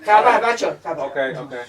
خبر بچه خبر. Okay, okay.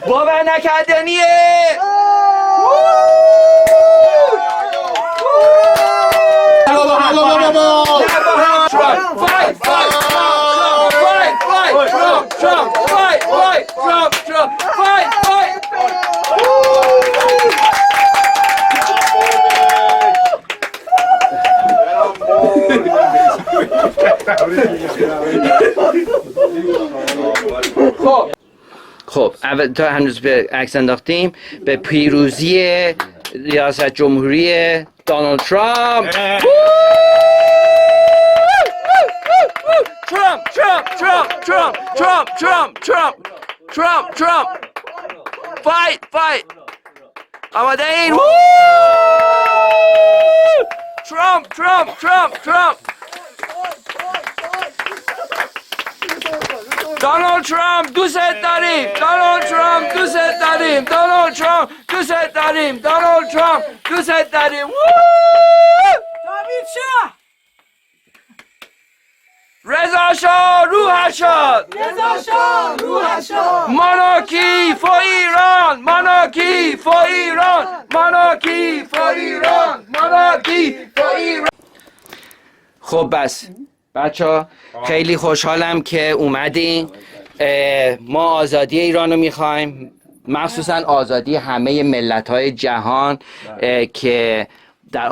باور نکردنیه. خب اول تا هنوز به عکس انداختیم به پیروزی ریاست جمهوری دونالد ترامپ. ترامپ فایت آماده این. ترامپ دونالد ترامپ دوست داریم. دونالد ترامپ دوست داریم. دونالد ترامپ دوست داریم. دونالد ترامپ دوست داریم. رضا شاه روحش شد. رضا شاه روحش شد. مونارکی فور ایران. مونارکی فور ایران. مونارکی فور ایران. مونارکی فور ایران. خب بس بچه‌ها خیلی خوشحالم که اومدین. ما آزادی ایران رو میخوایم، مخصوصا آزادی همه ملت‌های جهان که در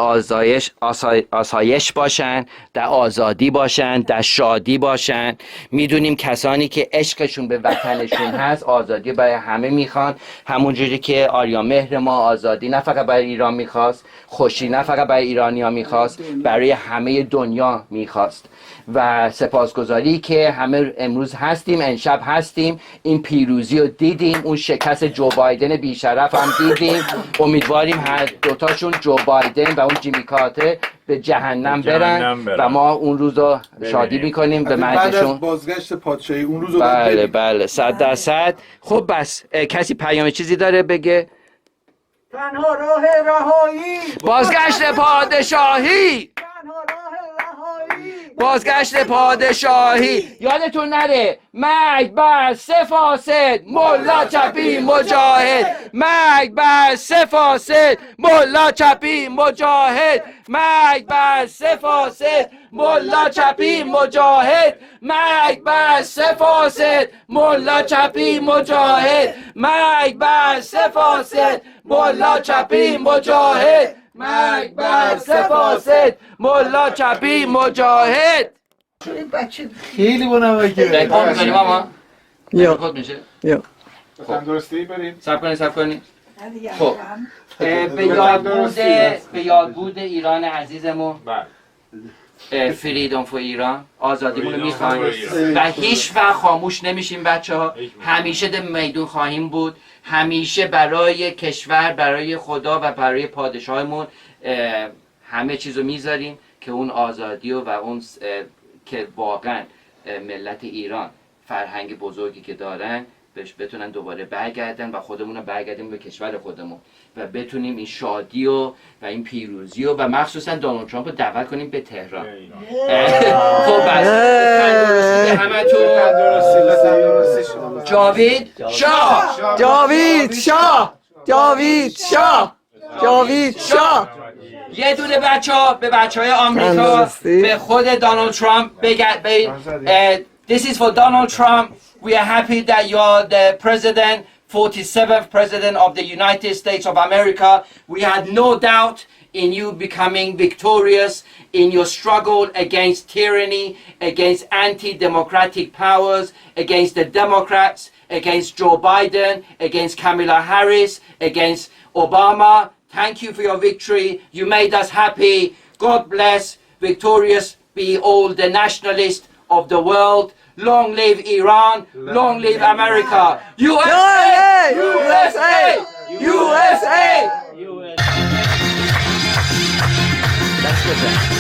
آسایش باشن، در آزادی باشن، در شادی باشن. میدونیم کسانی که عشقشون به وطنشون هست آزادی برای همه میخوان، همونجوری که آریامهر ما آزادی نه فقط برای ایران میخواست، خوشی نه فقط برای ایرانی‌ها میخواست، برای همه دنیا میخواست. و سپاسگزاری که همه امروز هستیم، امشب هستیم، این پیروزی رو دیدیم، اون شکست جو بایدن بیشرف هم دیدیم. امیدواریم هر دوتاشون جو بایدن و اون جیمی کارتر به جهنم برن و ما اون روز رو شادی میکنیم به مرگشون. بعد از بازگشت پادشاهی اون روز رو بله 100%. خب بس کسی پیام چیزی داره بگه؟ تنها راه رهایی بازگشت پادشاهی. بازگشت پادشاهی. یادتون نره مرگ بر سه فاسد ملا چپی مجاهد. مرگ بر سه فاسد ملا چپی مجاهد. مرگ بر سه فاسد ملا چپی مجاهد. مرگ بر سه فاسد ملا چپی مجاهد. مرگ بر سه فاسد ملا چپی مجاهد. مرگ بر سه فاسد ملا چپی مجاهد. خیلی بنمکه. رکورد می‌کنیم ماما؟ رکورد میشه؟ یا تندرستی بریم. صبر کنید. خب به یادبود ایران عزیزمون، فریدم فور ایران، آزادیمون رو میخوایم و هیچ وقت خاموش نمیشیم بچه‌ها. همیشه در میدون خواهیم بود، همیشه برای کشور، برای خدا و برای پادشاهمون همه چیزو میذاریم که اون آزادی و اون که واقعا ملت ایران فرهنگ بزرگی که دارن بهش بتونن دوباره برگردن و خودمون رو برگردیم به کشور خودمون و بتونیم این شادی و این پیروزی و مخصوصا دونالد ترامپ رو دعوت کنیم به تهران. خب بس تندرستی همتون. جاوید شاه. جاوید شاه. جاوید شاه. جاوید شاه. یه دونه به بچهای آمریکا به خود دونالد ترامپ بگید This is for Donald Trump. We are happy that you're the president, 47th president of the United States of America. We had no doubt in you becoming victorious in your struggle against tyranny, against anti-democratic powers, against the Democrats, against Joe Biden, against Kamala Harris, against Obama. Thank you for your victory. You made us happy. God bless. Victorious be all the nationalists of the world. Long live Iran. Long live America. USA! USA! USA! That's good then.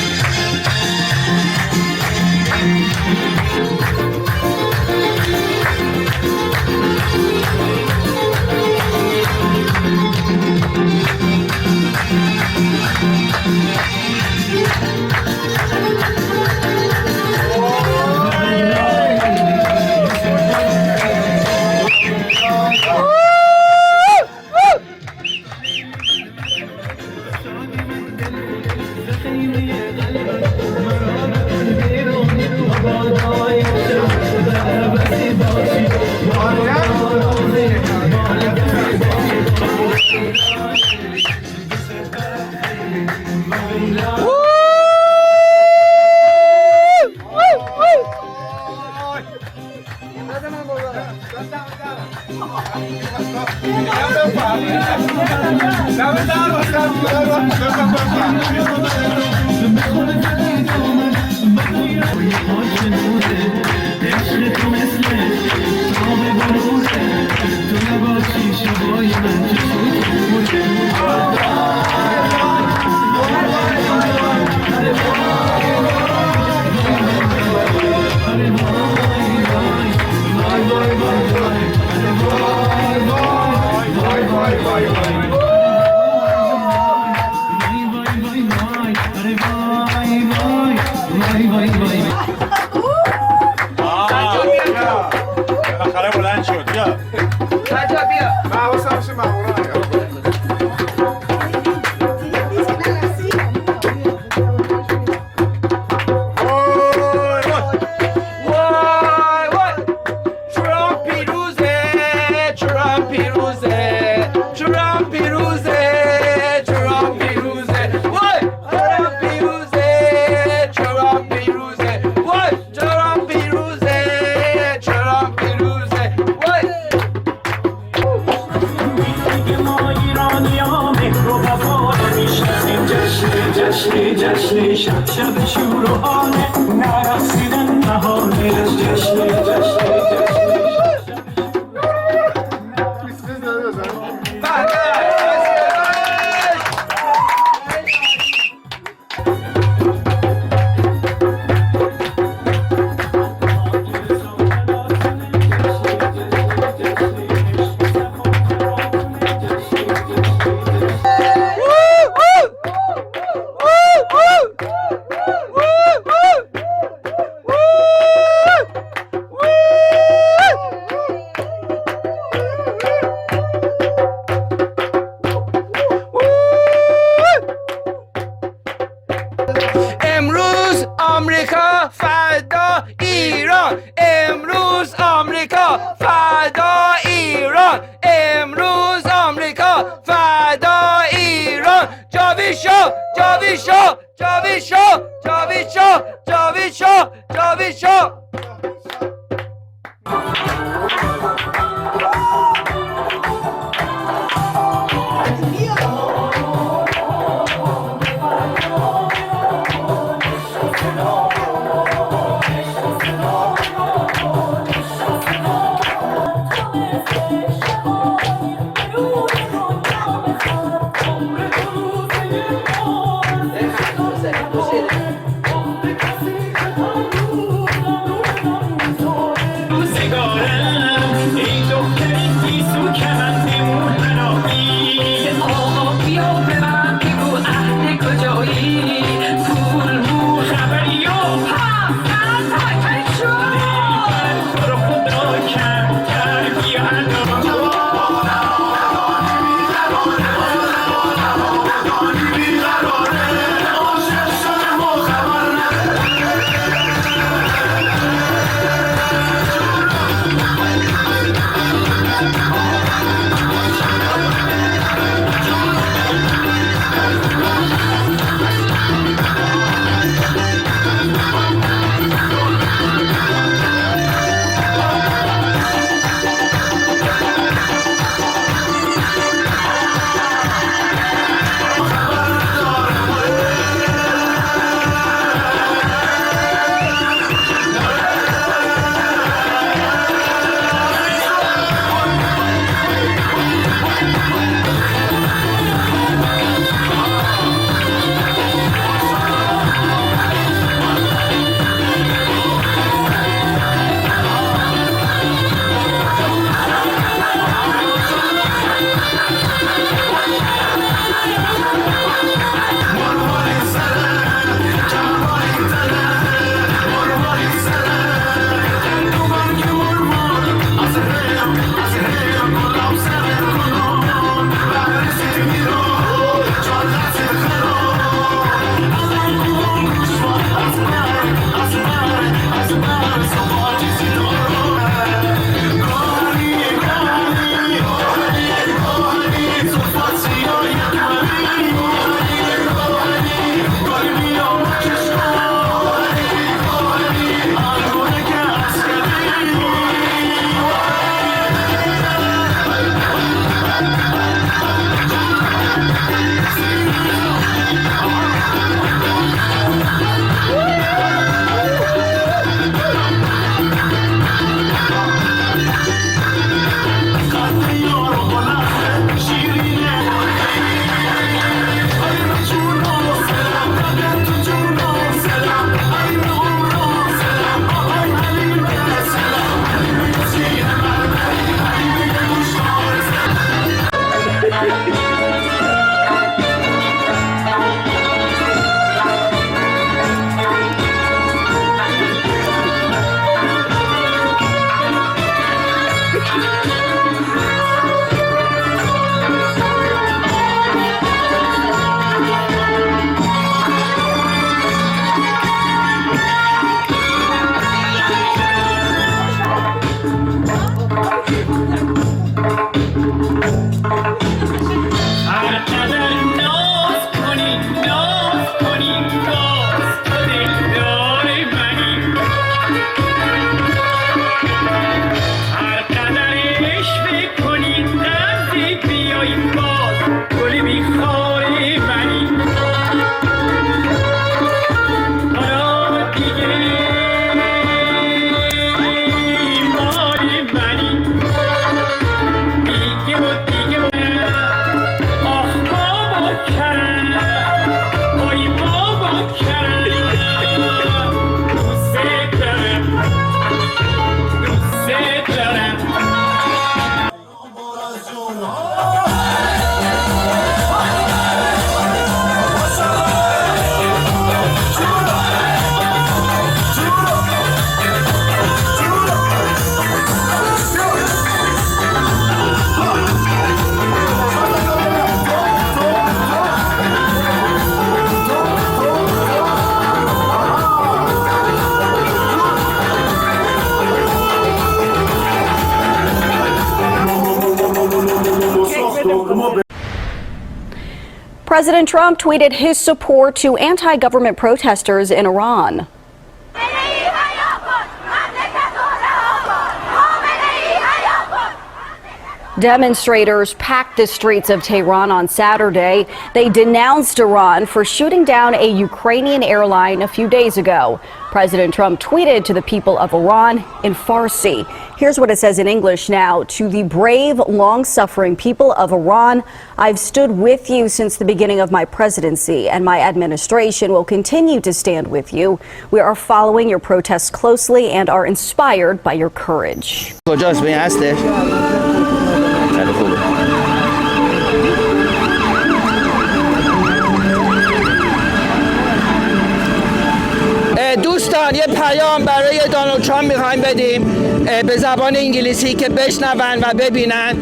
President Trump tweeted his support to anti-government protesters in Iran. Demonstrators packed the streets of Tehran on Saturday. They denounced Iran for shooting down a Ukrainian airline a few days ago. President Trump tweeted to the people of Iran in Farsi. Here's what it says in English now. To the brave, long-suffering people of Iran, I've stood with you since the beginning of my presidency, and my administration will continue to stand with you. We are following your protests closely and are inspired by your courage. دوستان یه پیام برای دونالد ترامپ میخوایم بدیم به زبان انگلیسی که بشنون و ببینن.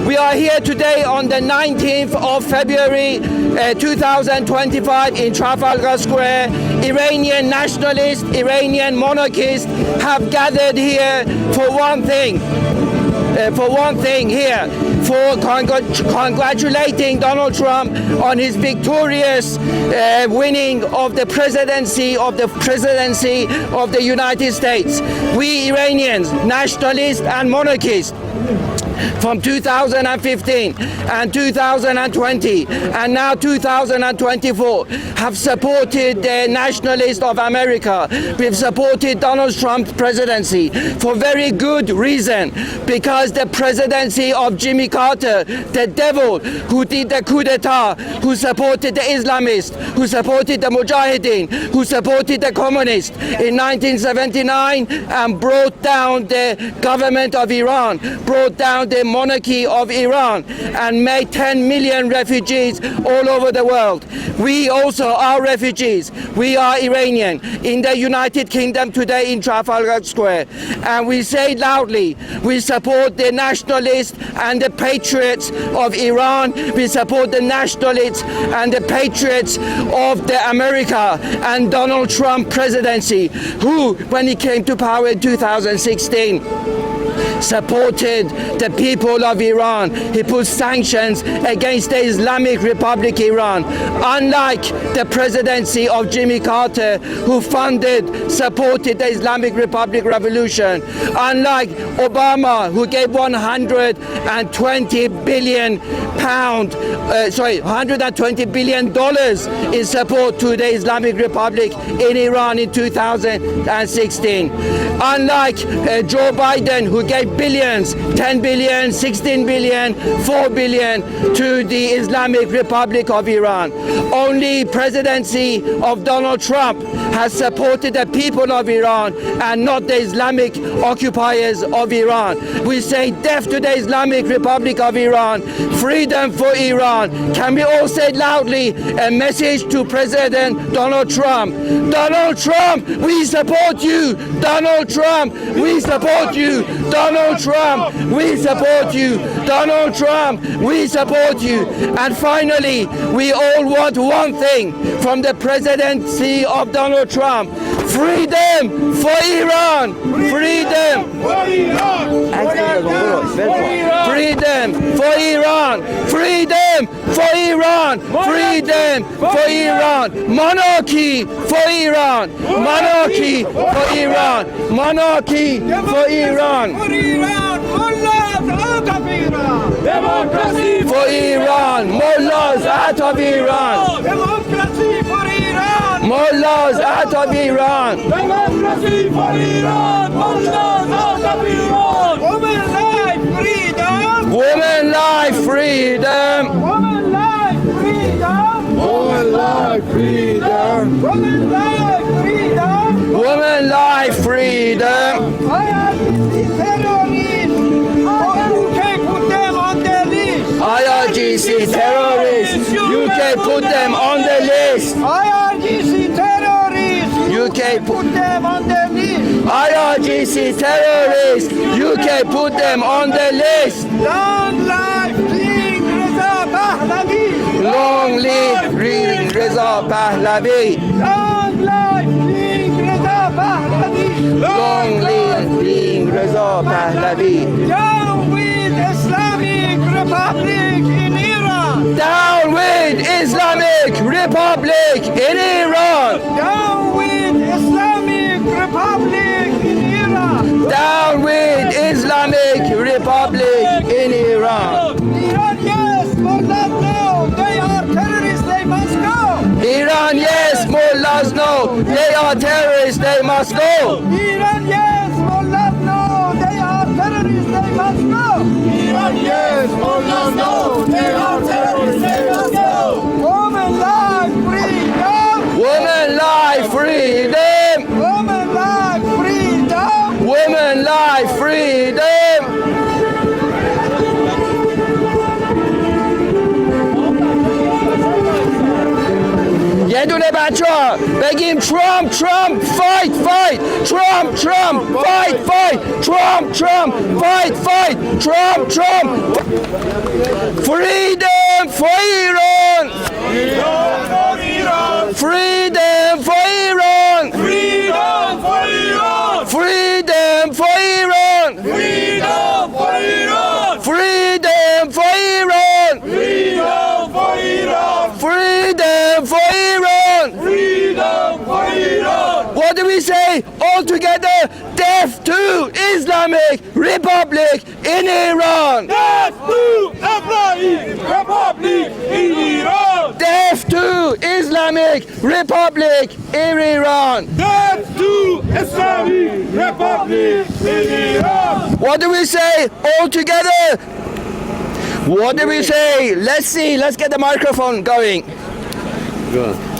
We are here today on the 19th of February 2025 in Trafalgar Square. Iranian nationalists, Iranian monarchists have gathered here for one thing. For congratulating Donald Trump on his victorious winning of the presidency of the United States. We Iranians, nationalists and monarchists, from 2015 and 2020 and now 2024 have supported the nationalists of America. We've supported Donald Trump's presidency for very good reason, because the presidency of Jimmy Carter, the devil who did the coup d'etat, who supported the Islamists, who supported the Mujahideen, who supported the communists in 1979 and brought down the government of Iran, brought down the monarchy of Iran and made 10 million refugees all over the world. We also are refugees. We are Iranian in the United Kingdom today in Trafalgar Square, and we say loudly, we support the nationalists and the patriots of Iran. We support the nationalists and the patriots of the America and Donald Trump presidency, who, when he came to power in 2016, supported the people of Iran. He put sanctions against the Islamic Republic Iran. Unlike the presidency of Jimmy Carter, who supported the Islamic Republic revolution. Unlike Obama, who gave $120 billion in support to the Islamic Republic in Iran in 2016. Unlike Joe Biden, who gave billions, 10 billion, 16 billion, 4 billion to the Islamic Republic of Iran. Only presidency of Donald Trump has supported the people of Iran and not the Islamic occupiers of Iran. We say death to the Islamic Republic of Iran, freedom for Iran. Can we all say loudly a message to President Donald Trump? Donald Trump, we support you. Donald Trump, we support you. Donald Trump, we support you. Donald Trump, we support you. And finally, we all want one thing from the presidency of Donald Trump: freedom for Iran. Freedom for Iran. Freedom for Iran. Freedom for Iran. Freedom for Iran. Monarchy for Iran. Monarchy for Iran. Monarchy for Iran. Democracy for Iran. Mullahs out of Iran. Democracy for Iran. Mullahs out of Iran. Democracy for Iran. Mullahs out of Iran. Women life freedom. Women life freedom. Women life freedom. Women life freedom. Women life freedom. Women life freedom. IRGC terrorists, UK put them on the list. IRGC terrorists, UK put them on the list. IRGC terrorists, UK put them on the list. Long live King Reza Pahlavi. Long live King Reza Pahlavi. Long live King Reza Pahlavi. Long live King Reza Pahlavi. Down with Islamic Republic in Iran. Down with Republic in Iran. Down with Islamic Republic in Iran. Down with Islamic Republic in Iran. Iran, yes, mullahs know they are terrorists, they must go. Iran, yes, mullahs know they are terrorists, they must go. Iran, yes, mullahs know they are terrorists, they must go. Iran, yes, mullahs know they are terrorists, they must go. Women like freedom. Women like freedom. Women like freedom. Women like freedom. یه دونه بچه ها بگیم ترامپ ترامپ فایت فایت ترامپ ترامپ فایت فایت ترامپ ترامپ فایت فایت ترامپ ترامپ freedom for Iran freedom for Iran Freedom for Iran! freedom for Iran Freedom for Iran! freedom for Iran Freedom for Iran! freedom for Iran Freedom for Iran! What do we say all together? Death to Islamic Republic in Iran! Death to Islamic Republic in Iran! Death to Islamic Republic in Iran! Death to Islamic Republic in Iran! What do we say all together? What do we say? Let's see. Let's get the microphone going.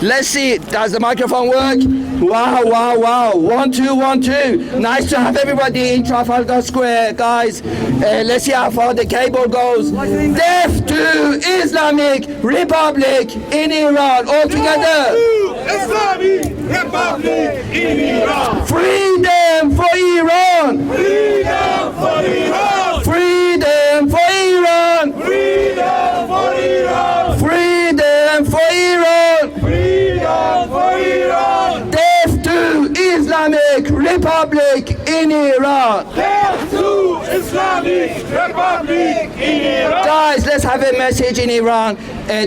Let's see. Does the microphone work? Wow, wow, wow. 1, 2, 1, 2. Nice to have everybody in Trafalgar Square, guys. Let's see how far the cable goes. Death to Islamic Republic in Iran. All together. Islamic Republic in Iran! Freedom for Iran. Freedom for Iran! Freedom for Iran. Freedom for Iran! Freedom for Iran. Freedom for Iran! Death to Islamic Republic in Iran. Death to Islamic Republic in Iran! Guys, let's have a message in Iran.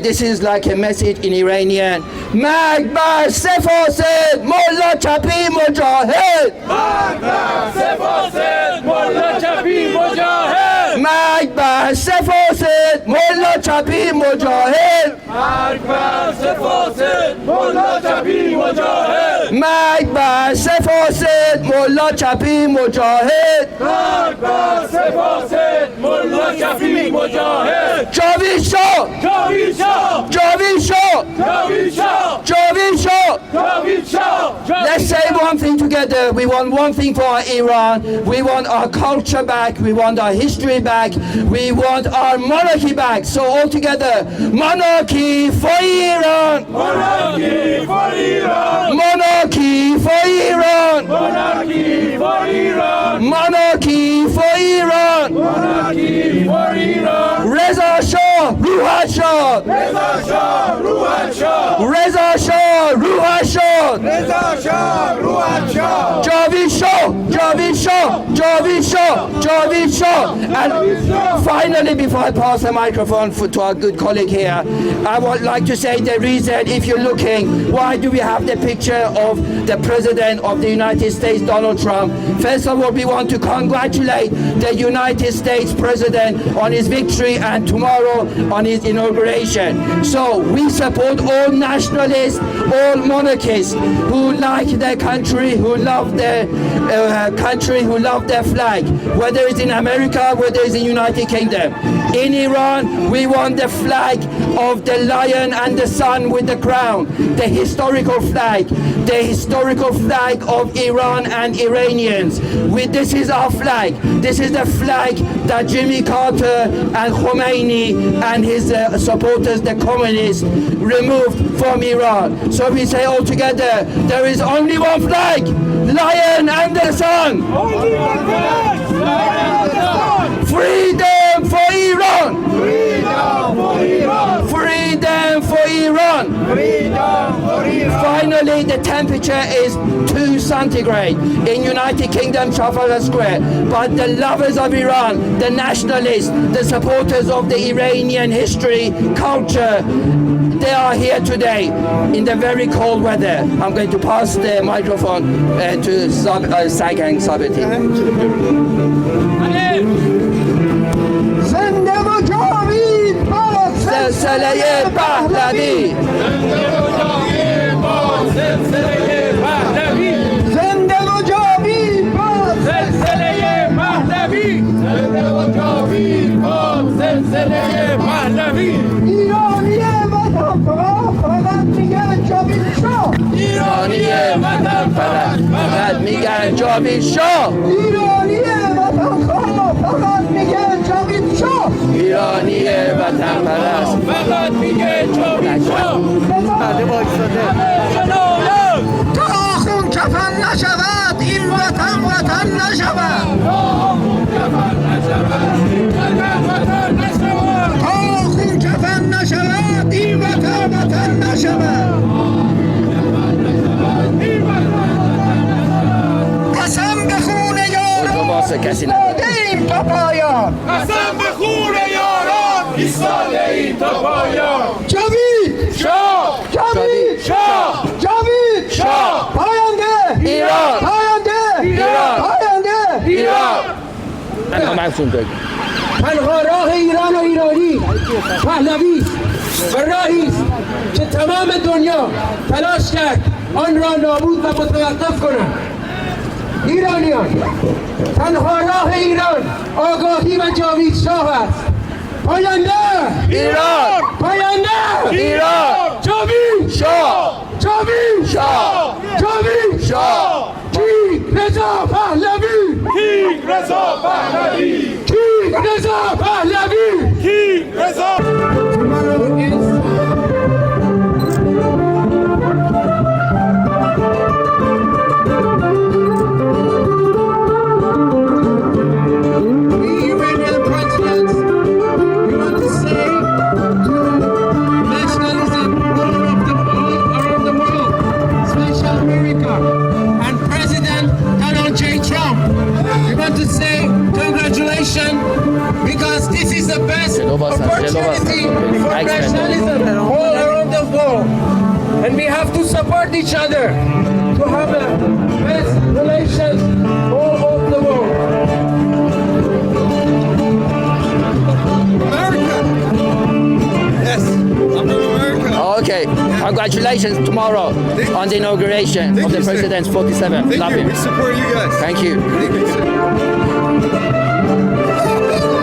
This is like a message in Iranian. مرگ بر سفاسد ملا چپی مجاهد. مرگ بر سفاسد ملا چپی مجاهد. مرگ بر سفاسد ملا چپی مجاهد. مرگ بر سفاسد ملا چپی مجاهد. مرگ بر سفاسد ملا چپی مجاهد. مرگ بر سفاسد ملا چپی مجاهد. جاوید شاه. جاوید شاه. جاوید شاه. جاوید شاه. جاوید شاه. جاوید شاه. Let's say one thing together. We want one thing for our Iran. We want our culture back. We want our history back. We want our monarchy back. So all together, monarchy for Iran. Monarchy for Iran. Monarchy for Iran. Monarchy for Iran. Monarchy for Iran. Monarchy for Iran. Reza Shah, Ruha Shah. Reza Shah, Ruha Shah. Reza Shah, Ruha Shah. Reza Shah, Ruha Shah. Javid Shah, Javid Shah, Javid Shah, Javid Shah. And finally, before I pass the microphone to our good colleague here, I would like to say the reason, if you're looking, why do we have the picture of the President of the United States, Donald Trump? First of all, we want to congratulate the United States President on his victory and tomorrow on his inauguration. So we support all nationalists, all monarchists who like their country, who love their country, who love their flag, whether it's in America, whether it's in United Kingdom. In Iran, we want the flag of the lion and the sun with the crown, the historical flag of Iran and Iranians. This is our flag. This is the flag that Jimmy Carter and Khomeini and his supporters, the communists, removed from Iran. So we say all together, there is only one flag, lion and the sun. Only one flag, lion and the sun. Freedom for Iran. Freedom for Iran. Freedom for Iran. Freedom for Iran. Finally, the temperature is 2 centigrade in United Kingdom, Trafalgar Square. But the lovers of Iran, the nationalists, the supporters of the Iranian history, culture, they are here today in the very cold weather. I'm going to pass the microphone to Sagang Sabiti. زنده و جاوید باد سلسله پهلوی زنده و جاوید باد ایرانی وطن فقط میگه جاوید شاه ایرانی وطن فقط میگن جاوید شاه ایرانی وطن فقط میگه جاوید شاه ایرانی وطن پرست فقط میگه جاوید شاه تا خون کفن نشود این وطن وطن نشود تا خون کفن نشود این وطن وطن نشود قسم به خون یاران واسه کسی ایستاده ایم تا پایان قسم به خون یاران ایستاده ایم تا پایان جاوید شاه جاوید شاه جاوید شاه پاینده ایران پاینده ایران پاینده ایران تنها راه ایران و ایرانی پهلوی و راهی است که تمام دنیا تلاش کرد آن را نابود و متوقف کنند. ایرانیان، تنها راه ایران آگاهی و جاوید شاه است. پاینده ایران پاینده ایران جاوید شاه جاوید شاه جاوید شاه کینگ رضا پهلوی کینگ رضا پهلوی کینگ رضا پهلوی کینگ رضا and President Donald J. Trump. We want to say congratulations because this is the best opportunity for nationalism all around the world. And we have to support each other to have the best relations all over the world. America! Yes, I'm from America. Okay, congratulations tomorrow on the inauguration Thank of the you, sir. president's 47th. Thank Love you. you. We support you guys. Thank you. Thank you, sir.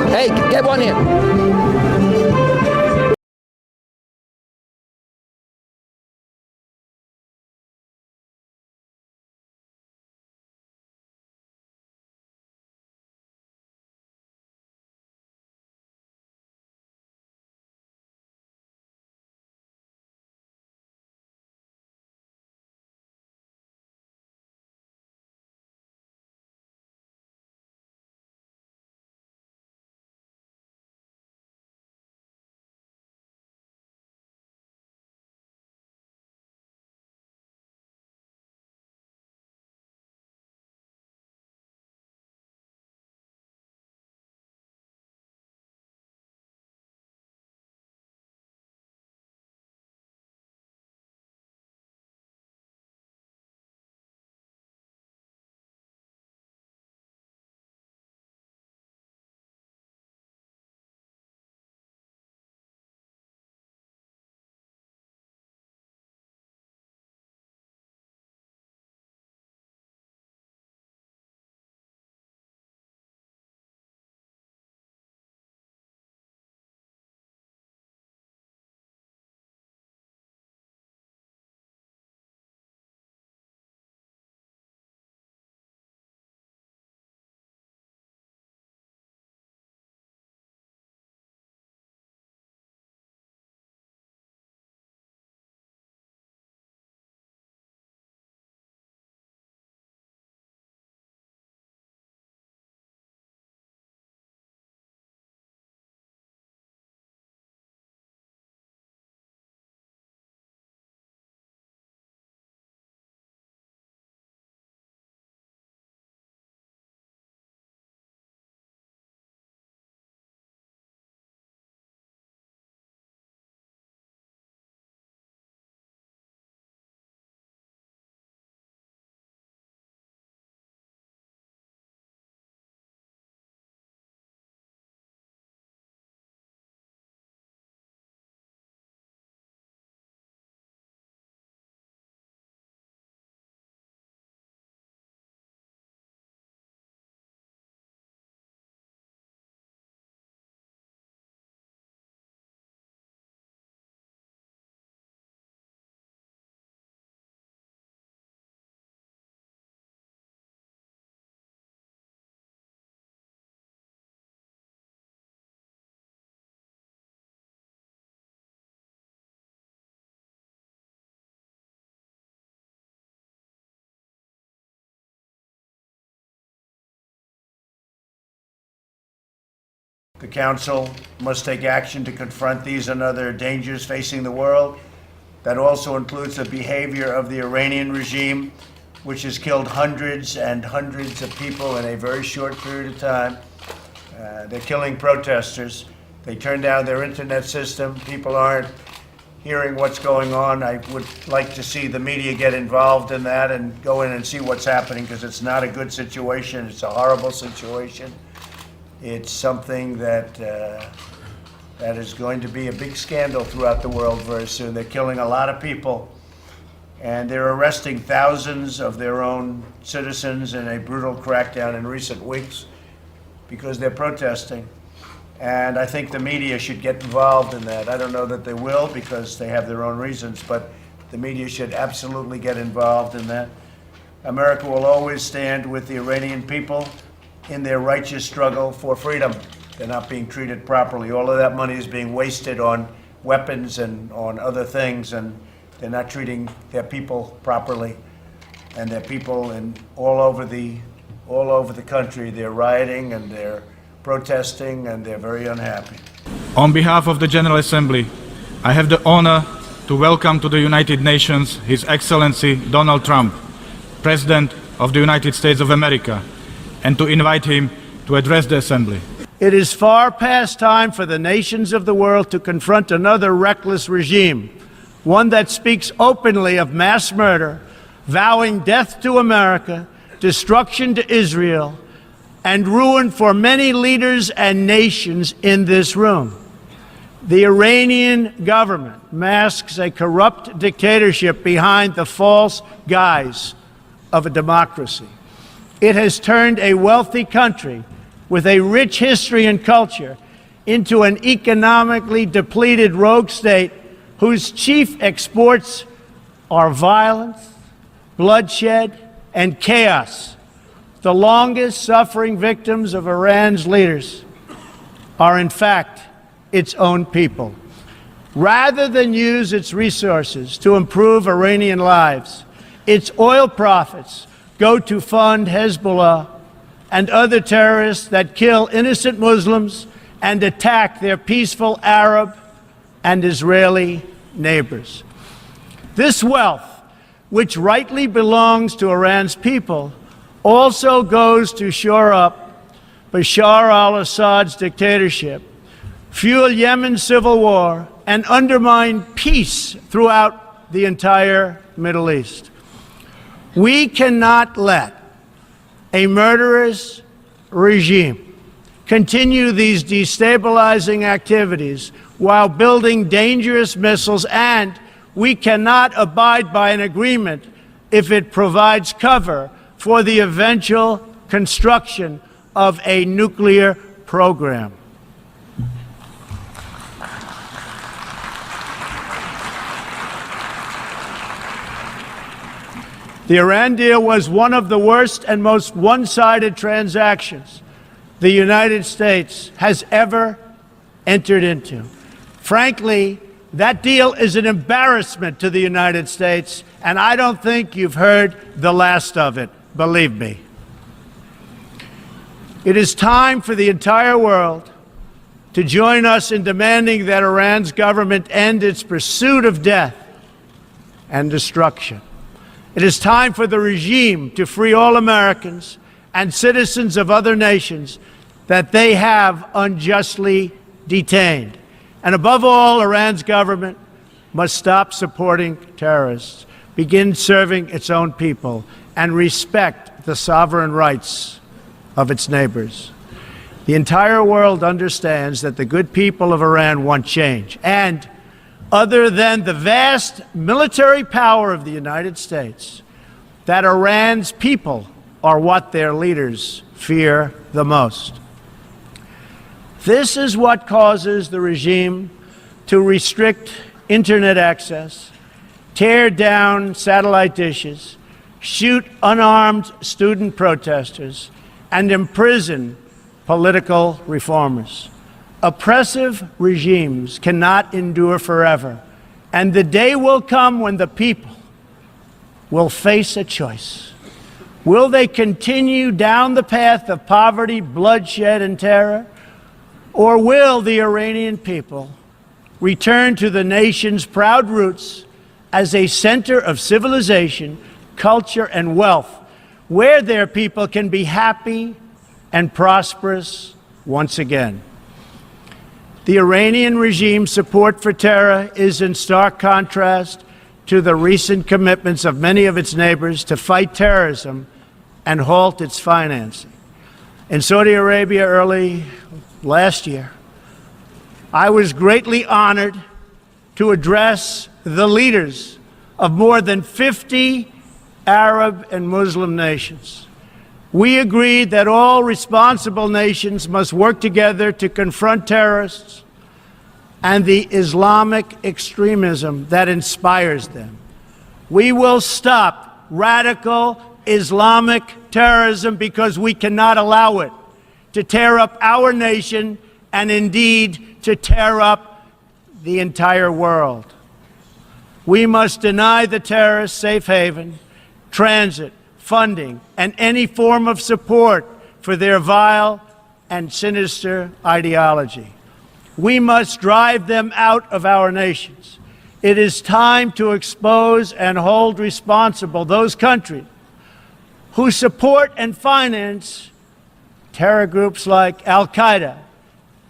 Hey, get one here. The Council must take action to confront these and other dangers facing the world. That also includes the behavior of the Iranian regime, which has killed hundreds and hundreds of people in a very short period of time. They're killing protesters. They turn down their internet system. People aren't hearing what's going on. I would like to see the media get involved in that and go in and see what's happening, because it's not a good situation. It's a horrible situation. It's something that that is going to be a big scandal throughout the world very soon. They're killing a lot of people, and they're arresting thousands of their own citizens in a brutal crackdown in recent weeks because they're protesting. And I think the media should get involved in that. I don't know that they will, because they have their own reasons, but the media should absolutely get involved in that. America will always stand with the Iranian people in their righteous struggle for freedom. They're not being treated properly. All of that money is being wasted on weapons and on other things, and they're not treating their people properly. And their people all over the country, they're rioting and they're protesting and they're very unhappy. On behalf of the General Assembly, I have the honor to welcome to the United Nations His Excellency Donald Trump, President of the United States of America, and to invite him to address the Assembly. It is far past time for the nations of the world to confront another reckless regime, one that speaks openly of mass murder, vowing death to America, destruction to Israel, and ruin for many leaders and nations in this room. The Iranian government masks a corrupt dictatorship behind the false guise of a democracy. It has turned a wealthy country with a rich history and culture into an economically depleted rogue state whose chief exports are violence, bloodshed, and chaos. The longest suffering victims of Iran's leaders are, in fact, its own people. Rather than use its resources to improve Iranian lives, its oil profits go to fund Hezbollah and other terrorists that kill innocent Muslims and attack their peaceful Arab and Israeli neighbors. This wealth, which rightly belongs to Iran's people, also goes to shore up Bashar al-Assad's dictatorship, fuel Yemen's civil war, and undermine peace throughout the entire Middle East. We cannot let a murderous regime continue these destabilizing activities while building dangerous missiles, and we cannot abide by an agreement if it provides cover for the eventual construction of a nuclear program. The Iran deal was one of the worst and most one-sided transactions the United States has ever entered into. Frankly, that deal is an embarrassment to the United States, and I don't think you've heard the last of it, believe me. It is time for the entire world to join us in demanding that Iran's government end its pursuit of death and destruction. It is time for the regime to free all Americans and citizens of other nations that they have unjustly detained. And above all, Iran's government must stop supporting terrorists, begin serving its own people, and respect the sovereign rights of its neighbors. The entire world understands that the good people of Iran want change, and other than the vast military power of the United States, that Iran's people are what their leaders fear the most. This is what causes the regime to restrict internet access, tear down satellite dishes, shoot unarmed student protesters, and imprison political reformers. Oppressive regimes cannot endure forever, and the day will come when the people will face a choice. Will they continue down the path of poverty, bloodshed, and terror, Or will the Iranian people return to the nation's proud roots as a center of civilization, culture, and wealth, where their people can be happy and prosperous once again? The Iranian regime's support for terror is in stark contrast to the recent commitments of many of its neighbors to fight terrorism and halt its financing. In Saudi Arabia early last year, I was greatly honored to address the leaders of more than 50 Arab and Muslim nations. We agreed that all responsible nations must work together to confront terrorists and the Islamic extremism that inspires them. We will stop radical Islamic terrorism because we cannot allow it to tear up our nation and indeed to tear up the entire world. We must deny the terrorists safe haven, transit, funding, and any form of support for their vile and sinister ideology. We must drive them out of our nations. It is time to expose and hold responsible those countries who support and finance terror groups like Al-Qaeda,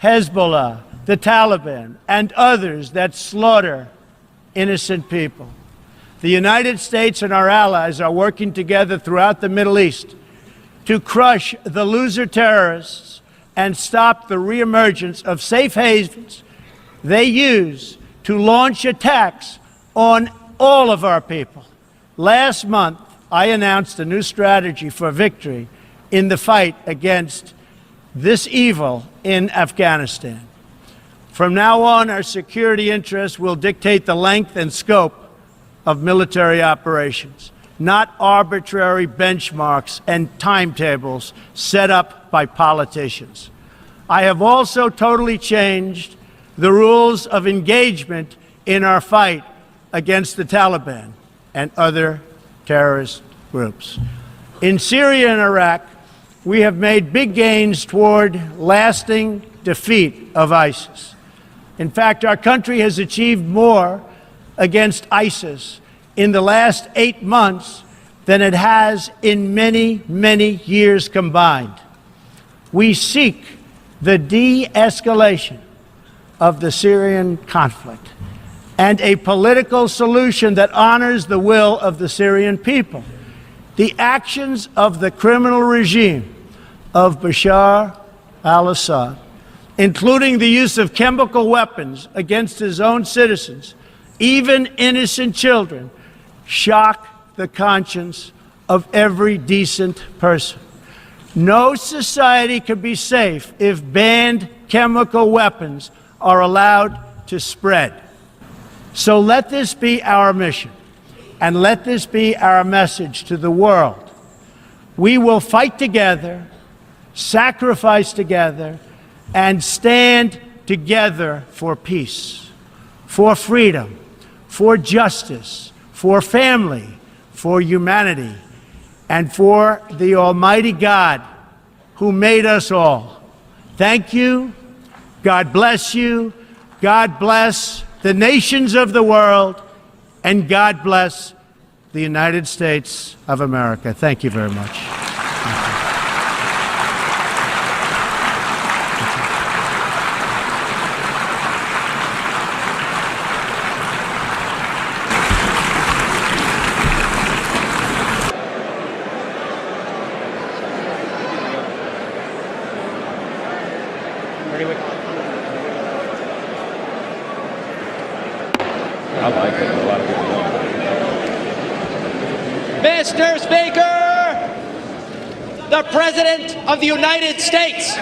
Hezbollah, the Taliban, and others that slaughter innocent people. The United States and our allies are working together throughout the Middle East to crush the loser terrorists and stop the reemergence of safe havens they use to launch attacks on all of our people. Last month, I announced a new strategy for victory in the fight against this evil in Afghanistan. From now on, our security interests will dictate the length and scope of military operations, not arbitrary benchmarks and timetables set up by politicians. I have also totally changed the rules of engagement in our fight against the Taliban and other terrorist groups. In Syria and Iraq, we have made big gains toward lasting defeat of ISIS. In fact, our country has achieved more against ISIS in the last 8 months than it has in many, many years combined. We seek the de-escalation of the Syrian conflict and a political solution that honors the will of the Syrian people. The actions of the criminal regime of Bashar al-Assad, including the use of chemical weapons against his own citizens, even innocent children, shock the conscience of every decent person. No society can be safe if banned chemical weapons are allowed to spread. So let this be our mission, and let this be our message to the world. We will fight together, sacrifice together, and stand together for peace, for freedom, for justice, for family, for humanity, and for the Almighty God who made us all. Thank you. God bless you. God bless the nations of the world, and God bless the United States of America. Thank you very much. Mr. Speaker, the President of the United States.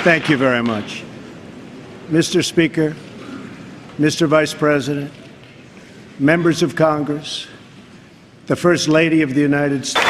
Thank you very much. Mr. Speaker, Mr. Vice President, members of Congress, the First Lady of the United States.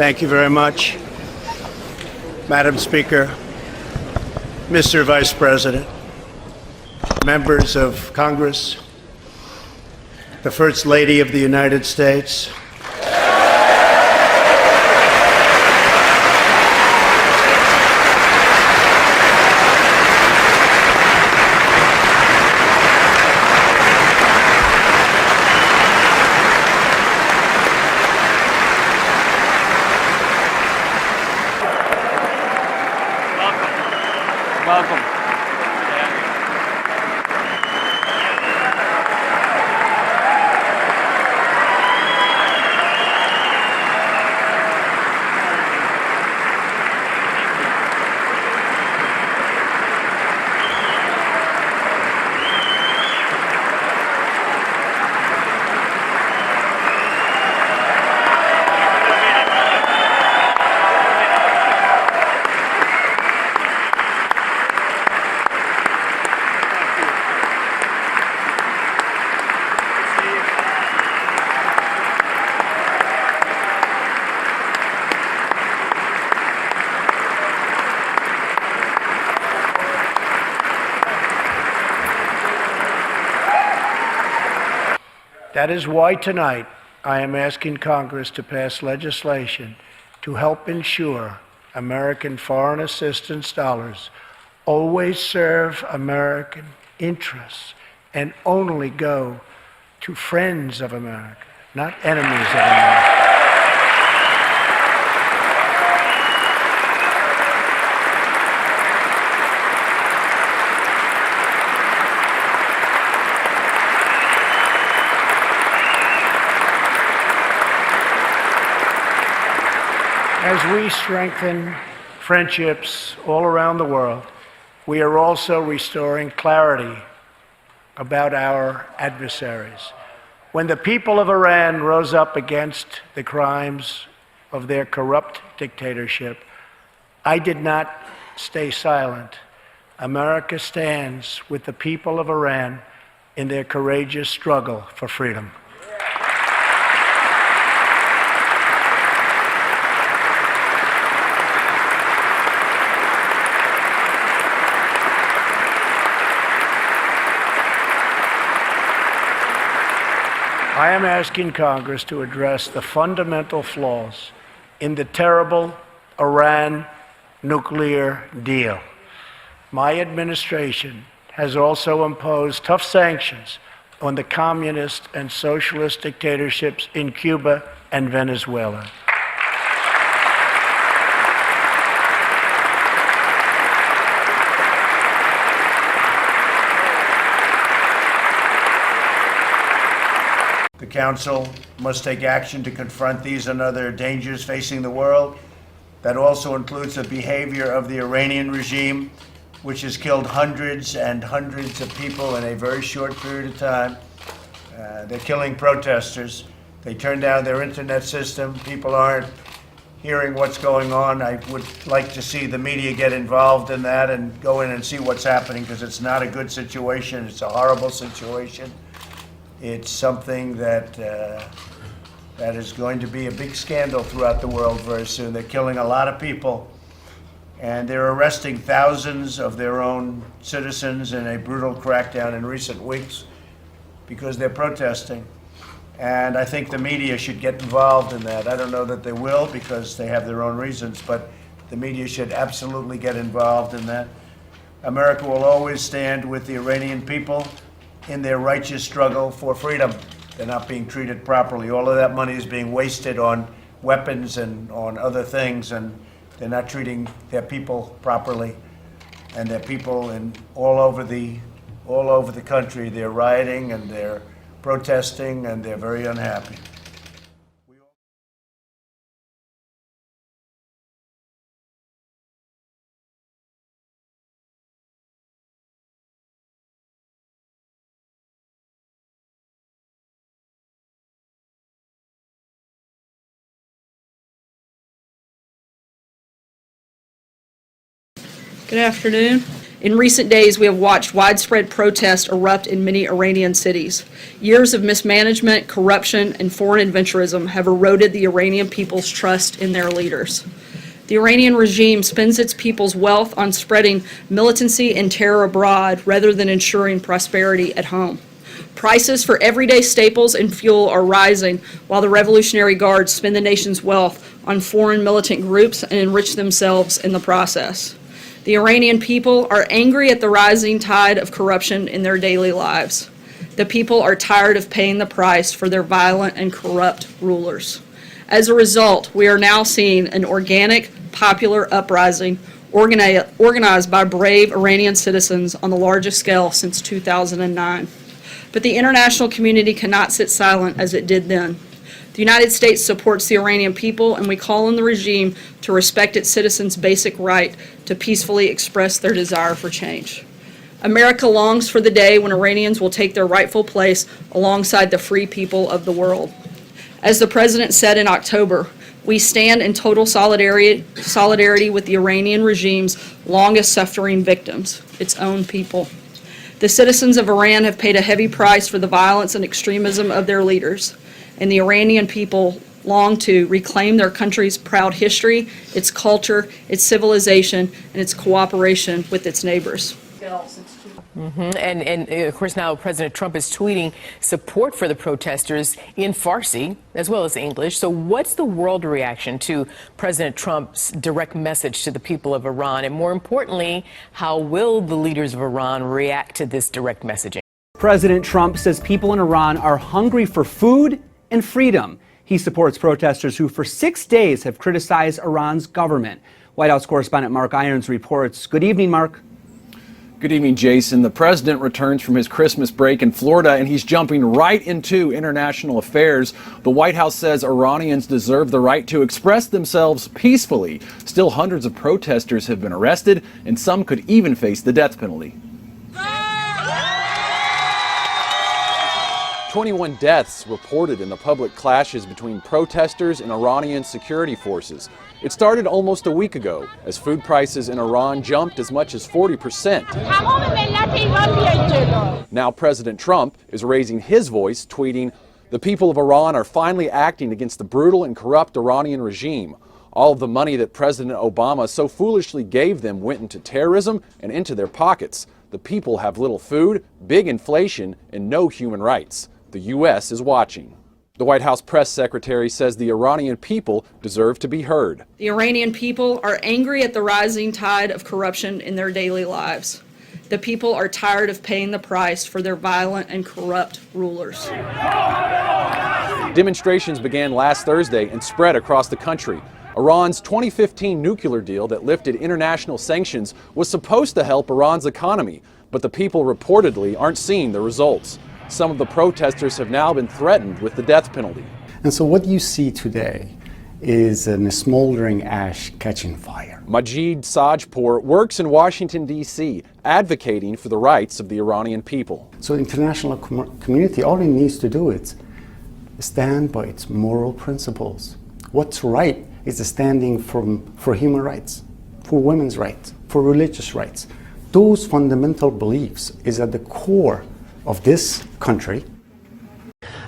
Thank you very much, Madam Speaker, Mr. Vice President, members of Congress, the First Lady of the United States, Welcome. That is why tonight I am asking Congress to pass legislation to help ensure American foreign assistance dollars always serve American interests and only go to friends of America, not enemies of America. As we strengthen friendships all around the world, we are also restoring clarity about our adversaries. When the people of Iran rose up against the crimes of their corrupt dictatorship, I did not stay silent. America stands with the people of Iran in their courageous struggle for freedom. I am asking Congress to address the fundamental flaws in the terrible Iran nuclear deal. My administration has also imposed tough sanctions on the communist and socialist dictatorships in Cuba and Venezuela. The Council must take action to confront these and other dangers facing the world That also includes the behavior of the Iranian regime, which has killed hundreds and hundreds of people in a very short period of time. They're killing protesters. They turn down their internet system. People aren't hearing what's going on. I would like to see the media get involved in that and go in and see what's happening, because it's not a good situation. It's a horrible situation. It's something that that is going to be a big scandal throughout the world very soon. They're killing a lot of people, and they're arresting thousands of their own citizens in a brutal crackdown in recent weeks because they're protesting. And I think the media should get involved in that. I don't know that they will, because they have their own reasons, but the media should absolutely get involved in that. America will always stand with the Iranian people in their righteous struggle for freedom. They're not being treated properly. All of that money is being wasted on weapons and on other things, and they're not treating their people properly. And their people all over the country, they're rioting and they're protesting, and they're very unhappy. Good afternoon. In recent days, we have watched widespread protests erupt in many Iranian cities. Years of mismanagement, corruption, and foreign adventurism have eroded the Iranian people's trust in their leaders. The Iranian regime spends its people's wealth on spreading militancy and terror abroad rather than ensuring prosperity at home. Prices for everyday staples and fuel are rising, while the Revolutionary Guards spend the nation's wealth on foreign militant groups and enrich themselves in the process. The Iranian people are angry at the rising tide of corruption in their daily lives. The people are tired of paying the price for their violent and corrupt rulers. As a result, we are now seeing an organic, popular uprising organized by brave Iranian citizens on the largest scale since 2009. But the international community cannot sit silent as it did then. The United States supports the Iranian people, and we call on the regime to respect its citizens' basic right to peacefully express their desire for change. America longs for the day when Iranians will take their rightful place alongside the free people of the world. As the President said in October, we stand in total solidarity with the Iranian regime's longest suffering victims, its own people. The citizens of Iran have paid a heavy price for the violence and extremism of their leaders, and the Iranian people long to reclaim their country's proud history, its culture, its civilization, and its cooperation with its neighbors. And of course now President Trump is tweeting support for the protesters in Farsi as well as English. So what's the world reaction to President Trump's direct message to the people of Iran? And more importantly, how will the leaders of Iran react to this direct messaging? President Trump says people in Iran are hungry for food and freedom. He supports protesters who for 6 days have criticized Iran's government. White House correspondent Mark Irons reports. Good evening, Mark. Good evening, Jason. The president returns from his Christmas break in Florida, and he's jumping right into international affairs. The White House says Iranians deserve the right to express themselves peacefully. Still, hundreds of protesters have been arrested, and some could even face the death penalty. 21 deaths reported in the public clashes between protesters and Iranian security forces. It started almost a week ago as food prices in Iran jumped as much as 40%. Now President Trump is raising his voice, tweeting, "The people of Iran are finally acting against the brutal and corrupt Iranian regime. All of the money that President Obama so foolishly gave them went into terrorism and into their pockets. The people have little food, big inflation, and no human rights. The U.S. is watching." The White House press secretary says the Iranian people deserve to be heard. The Iranian people are angry at the rising tide of corruption in their daily lives. The people are tired of paying the price for their violent and corrupt rulers. Demonstrations began last Thursday and spread across the country. Iran's 2015 nuclear deal that lifted international sanctions was supposed to help Iran's economy, but the people reportedly aren't seeing the results. Some of the protesters have now been threatened with the death penalty. And so what you see today is a smoldering ash catching fire. Majid Sajpour works in Washington, D.C., advocating for the rights of the Iranian people. So the international community, all it needs to do is stand by its moral principles. What's right is standing for human rights, for women's rights, for religious rights. Those fundamental beliefs is at the core of this country.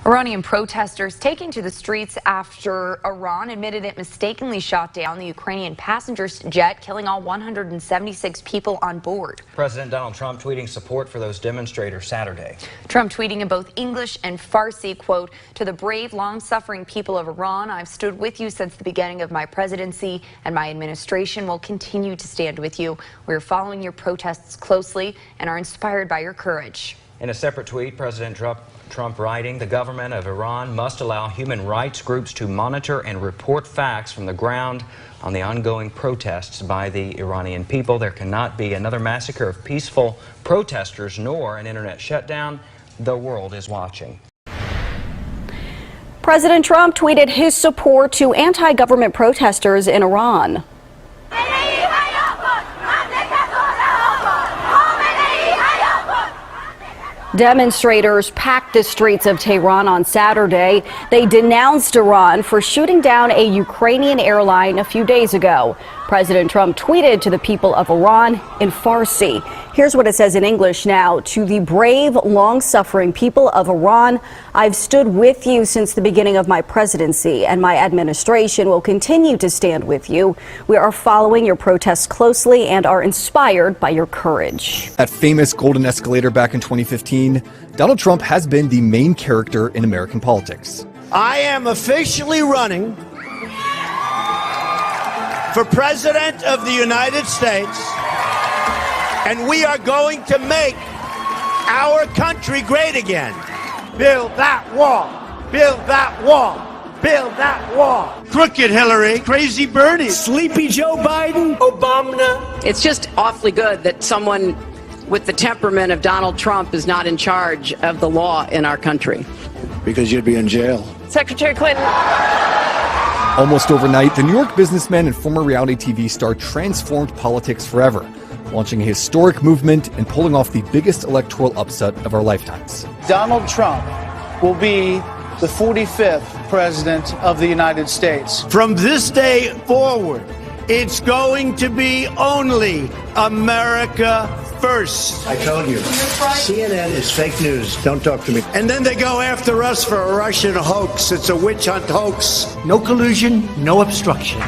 Iranian protesters taking to the streets after Iran admitted it mistakenly shot down the Ukrainian passenger jet, killing all 176 people on board. President Donald Trump tweeting support for those demonstrators Saturday. Trump tweeting in both English and Farsi, quote, "To the brave, long-suffering people of Iran, I've stood with you since the beginning of my presidency, and my administration will continue to stand with you. We are following your protests closely and are inspired by your courage." In a separate tweet, President Trump writing, "The government of Iran must allow human rights groups to monitor and report facts from the ground on the ongoing protests by the Iranian people. There cannot be another massacre of peaceful protesters nor an internet shutdown. The world is watching." President Trump tweeted his support to anti-government protesters in Iran. Demonstrators packed the streets of Tehran on Saturday. They denounced Iran for shooting down a Ukrainian airline a few days ago. President Trump tweeted to the people of Iran in Farsi. Here's what it says in English now. "To the brave, long-suffering people of Iran, I've stood with you since the beginning of my presidency, and my administration will continue to stand with you. We are following your protests closely and are inspired by your courage." That famous golden escalator back in 2015, Donald Trump has been the main character in American politics. I am officially running for President of the United States, and we are going to make our country great again. Build that wall. Build that wall. Build that wall. Crooked Hillary, crazy Bernie, sleepy Joe Biden, Obama. It's just awfully good that someone with the temperament of Donald Trump is not in charge of the law in our country. Because you'd be in jail. Secretary Clinton. Almost overnight, the New York businessman and former reality TV star transformed politics forever, launching a historic movement and pulling off the biggest electoral upset of our lifetimes. Donald Trump will be the 45th President of the United States. From this day forward, it's going to be only America first. I told you, CNN is fake news. Don't talk to me. And then they go after us for a Russian hoax. It's a witch hunt hoax. No collusion, no obstruction.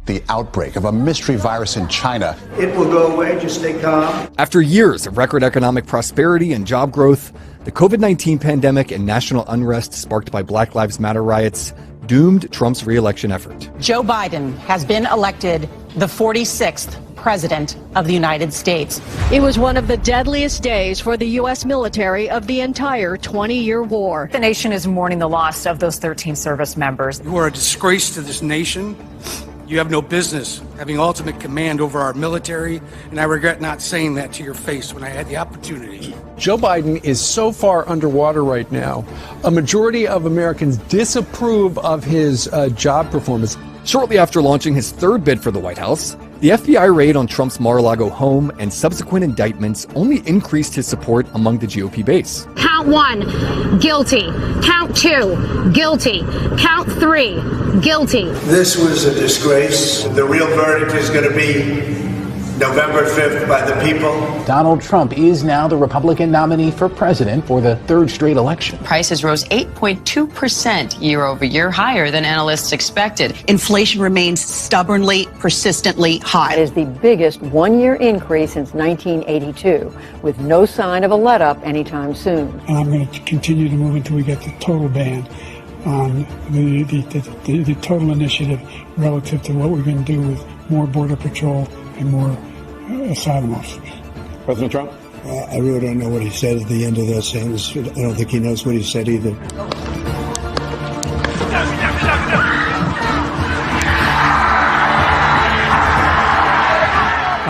The outbreak of a mystery virus in China. It will go away, just stay calm. After years of record economic prosperity and job growth, the COVID-19 pandemic and national unrest sparked by Black Lives Matter riots doomed Trump's re-election effort. Joe Biden has been elected the 46th President of the United States. It was one of the deadliest days for the U.S. military of the entire 20-year war. The nation is mourning the loss of those 13 service members. You are a disgrace to this nation. You have no business having ultimate command over our military, and I regret not saying that to your face when I had the opportunity. Joe Biden is so far underwater right now. A majority of Americans disapprove of his job performance. Shortly after launching his third bid for the White House, the FBI raid on Trump's Mar-a-Lago home and subsequent indictments only increased his support among the GOP base. Count 1, guilty. Count 2, guilty. Count 3, guilty. This was a disgrace. The real verdict is going to be November 5th by the people. Donald Trump is now the Republican nominee for president for the third straight election. Prices rose 8.2% year over year, higher than analysts expected. Inflation remains stubbornly, persistently high. It is the biggest one-year increase since 1982, with no sign of a let-up anytime soon. And I'm going to continue to move until we get the total ban on the total initiative relative to what we're going to do with more Border Patrol and more asylum officers. President Trump? I really don't know what he said at the end of that sentence. I don't think he knows what he said either.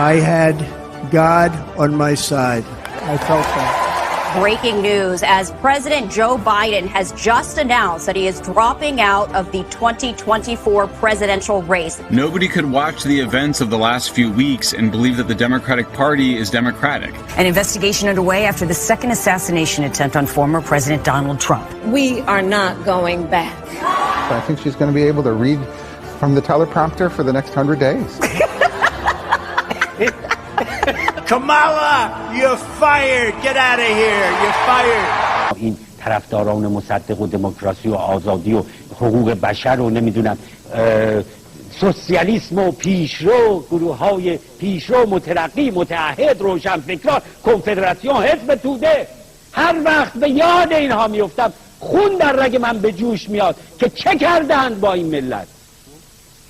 I had God on my side. I felt that. Breaking news as President Joe Biden has just announced that he is dropping out of the 2024 presidential race. Nobody could watch the events of the last few weeks and believe that the Democratic Party is democratic. An investigation underway after the second assassination attempt on former President Donald Trump. We are not going back. I think she's going to be able to read from the teleprompter for the next 100 days. Kamala, you're fired. Get out of here. You're fired. این طرفداران مصدق و دموکراسی و آزادی و حقوق بشر و نمیدونم سوسیالیسم و پیشرو، گروه‌های پیشرو، مترقی، متعهد، روشنفکران، کنفدراسیون، حزب توده، هر وقت به یاد اینها میافتم خون در رگ من به جوش میاد که چه کردند با این ملت.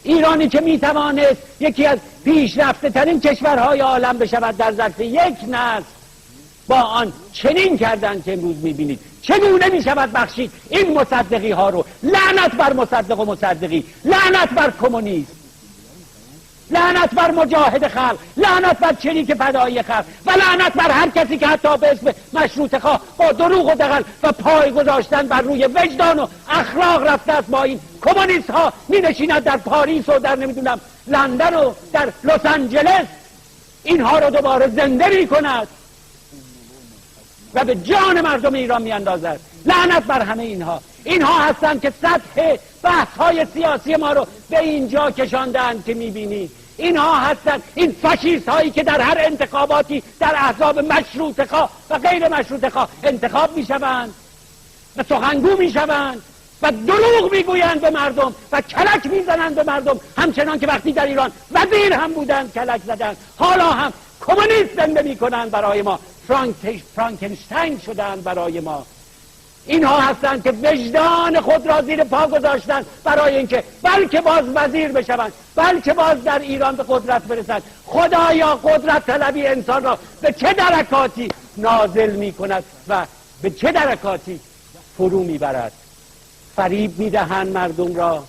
ایرانی که میتوانست یکی از پیشرفته ترین کشورهای عالم بشود در ظرف یک نسل، با آن چنین کردند که امروز میبینید. چگونه میشود بخشید این مصدقی ها رو؟ لعنت بر مصدق و مصدقی، لعنت بر کمونیست، لعنت بر مجاهد خلق، لعنت بر چریک فدایی خلق و لعنت بر هر کسی که حتی به اسم مشروطه خواه با دروغ و دغل و پای گذاشتن بر روی وجدان و اخلاق رفته است با این کمونیست ها می نشیند در پاریس و در نمیدونم لندن و در لس آنجلس اینها رو دوباره زنده می کند و به جان مردم ایران می اندازد. لعنت بر همه اینها هستند که سطح بحث های سیاسی ما رو به اینجا کشاندند که میبینید. اینها هستند این فاشیست هایی که در هر انتخاباتی در احزاب مشروطه خواه و غیر مشروطه خواه انتخاب میشوند و سخنگو میشوند و دروغ میگویند به مردم و کلک میزنند به مردم، همچنان که وقتی در ایران وزیر هم بودند کلک زدند، حالا هم کمونیست زنده میکنند برای ما، فرانکنشتاین شدند برای ما. اینها هستند که وجدان خود را زیر پا گذاشتند برای اینکه بلکه باز وزیر بشوند، بلکه باز در ایران به قدرت برسند. خدایا قدرت طلبی انسان را به چه درکاتی نازل می کند و به چه درکاتی فرو می برد. فریب می دهند مردم را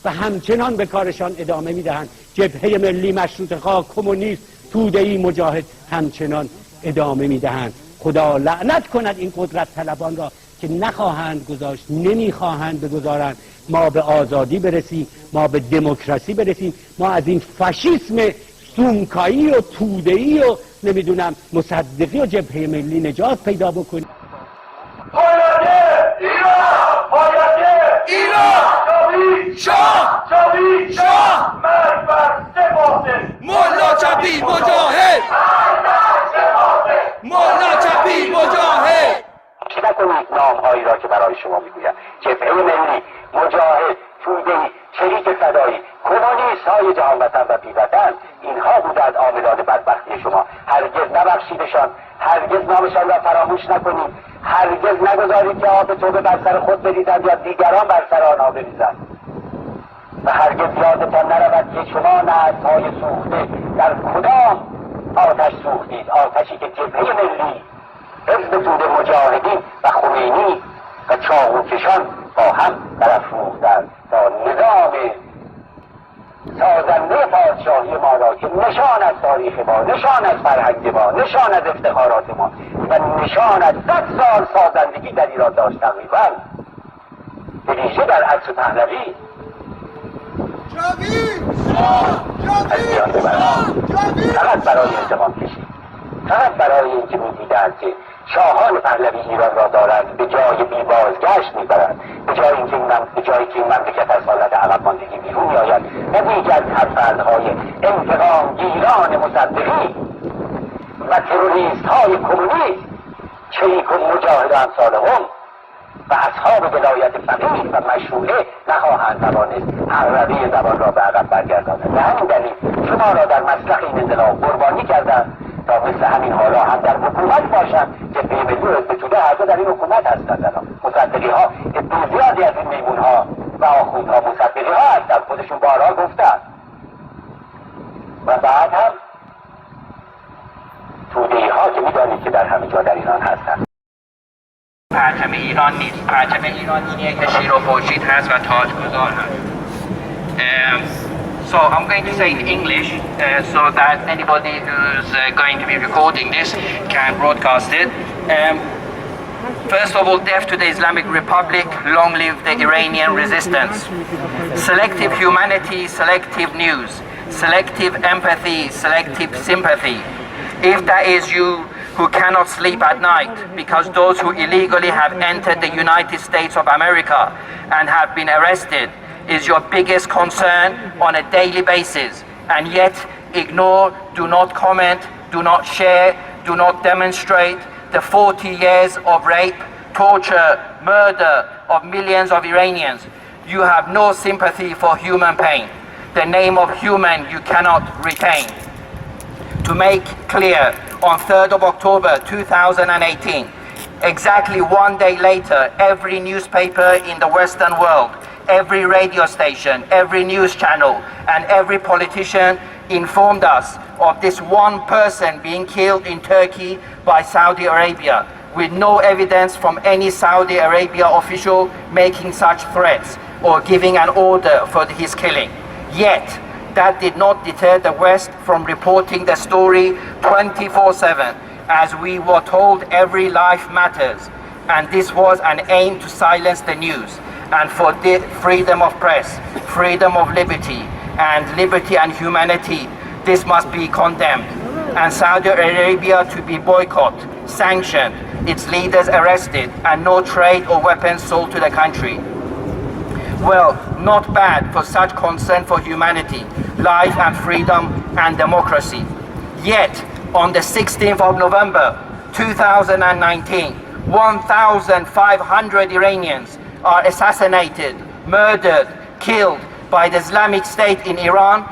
و همچنان به کارشان ادامه می دهند. جبهه ملی مشروطه خواه، کمونیست، توده‌ای، مجاهد همچنان ادامه می دهند. خدا لعنت کند این قدرت طلبان را که نخواهند گذاشت، نمیخواهند بگذارند ما به آزادی برسیم، ما به دموکراسی برسیم، ما از این فاشیسم سومکایی و توده‌ای و نمیدونم مصدقی و جبهه ملی نجات پیدا بکنیم. پایده ایران، پایده ایران، جاوید شاه، جاوید شاه، مرگ بر سپاه ملا چپی مجاهد، ملا چپی مجاهد. چی نکنید نامهایی را که برای شما میگویم: جبهه ملی، مجاهد، توده‌ای، چریک فدایی، کمونیست های جهان وطن و بی وطن، اینها بودند عاملان بدبختی شما. هرگز نبخشیدشان، هرگز نامشان را فراموش نکنید، هرگز نگذارید که آب توبه بر سر خود بریزند یا دیگران بر سر آنها بریزند و هرگز یادتان نرود که شما نسل‌های سوخته در کدام آتش سوختید. آتشی که جبهه ملی، حزب توده مجاهدین و خمینی و چاقوکشان با هم برافروختند تا نظام سازنده پادشاهی ما را که نشان از تاریخ ما، نشان از فرهنگ ما، نشان از افتخارات ما و نشان از 100 سال سازندگی در ایران داشت، تقریبا به ویژه در عصر پهلوی از میان ببرند. فقط برای انتقام کشید، فقط برای اینکه می‌دیدند که شاهان پهلوی ایران را دارند به جای بی بازگشت می‌برند، به جایی که این مملکت از حالت عقب ماندگی بیرون می‌آید و دیگر از ترفندهای انتقام گیران مصدقی و تروریست‌های کمونیست، چریک و مجاهد و امثالهم و اصحاب ولایت فقیه و مشروعه نخواهند توانست عقربه زبان را به عقب برگردانند. به همین دلیل شما را در مسلخ این انقلاب قربانی کردند تا مثل همین حالا هم در حکومت باشند. جبهه ملی و حزب توده هر دو در این حکومت هستند. مصدقی ها عده زیادی از این میمون ها و آخوندها مصدقی ها هستند، خودشون بارها گفتند. و بعد هم توده‌ای ها که میدانید که در همه جا در ایران هستند. پرچم ایران نیست، پرچم ایران اینیه که شیر و خورشید هست و تاجگذار هست. So I'm going to say in English so that anybody who's going to be recording this can broadcast it. First of all, death to the Islamic Republic, long live the Iranian resistance. Selective humanity, selective news, selective empathy, selective sympathy. If that is you who cannot sleep at night because those who illegally have entered the United States of America and have been arrested is your biggest concern on a daily basis, and yet ignore, do not comment, do not share, do not demonstrate the 40 years of rape, torture, murder of millions of Iranians. You have no sympathy for human pain. The name of human you cannot retain. To make clear, on 3rd of October 2018, exactly 1 day later, every newspaper in the Western world, every radio station, every news channel, and every politician informed us of this one person being killed in Turkey by Saudi Arabia, with no evidence from any Saudi Arabia official making such threats or giving an order for his killing. Yet, that did not deter the West from reporting the story 24/7, as we were told every life matters, and this was an aim to silence the news. And for the freedom of press, freedom of liberty, and liberty and humanity, this must be condemned. And Saudi Arabia to be boycotted, sanctioned, its leaders arrested, and no trade or weapons sold to the country. Well, not bad for such concern for humanity, life and freedom and democracy. Yet, on the 16th of November 2019, 1,500 Iranians are assassinated, murdered, killed by the Islamic State in Iran,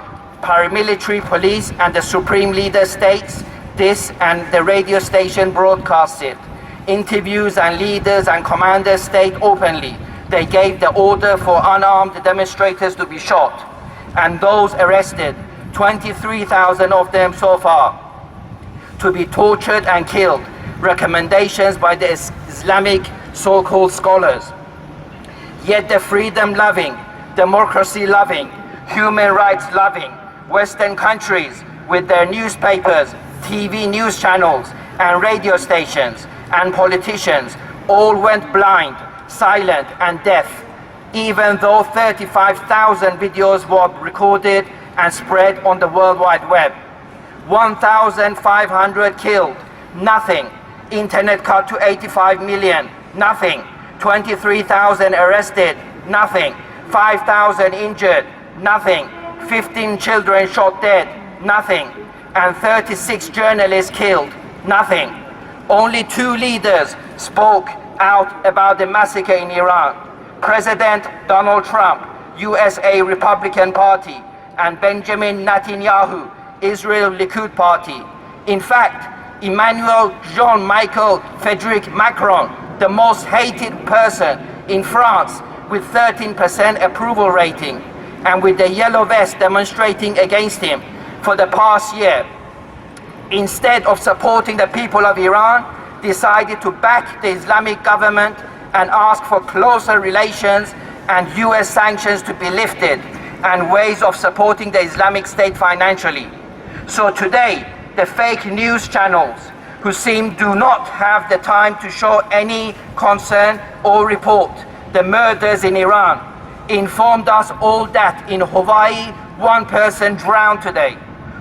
paramilitary police and the supreme leader states this, and the radio station broadcasts it. Interviews and leaders and commanders state openly they gave the order for unarmed demonstrators to be shot, and those arrested, 23,000 of them so far, to be tortured and killed. Recommendations by the Islamic so-called scholars. Yet the freedom-loving, democracy-loving, human rights-loving Western countries with their newspapers, TV news channels, and radio stations, and politicians all went blind, silent, and deaf, even though 35,000 videos were recorded and spread on the World Wide Web. 1,500 killed, nothing. Internet cut to 85 million, nothing. 23,000 arrested, nothing. 5,000 injured, nothing. 15 children shot dead, nothing. And 36 journalists killed, nothing. Only 2 leaders spoke out about the massacre in Iran. President Donald Trump, USA Republican Party, and Benjamin Netanyahu, Israel Likud Party. In fact, Emmanuel Jean-Michel Frédéric Macron, the most hated person in France, with 13% approval rating, and with the yellow vest demonstrating against him for the past year, instead of supporting the people of Iran, decided to back the Islamic government and ask for closer relations and US sanctions to be lifted and ways of supporting the Islamic State financially. So today, the fake news channels who do not have the time to show any concern or report the murders in Iran, informed us all that in Hawaii, 1 person drowned today.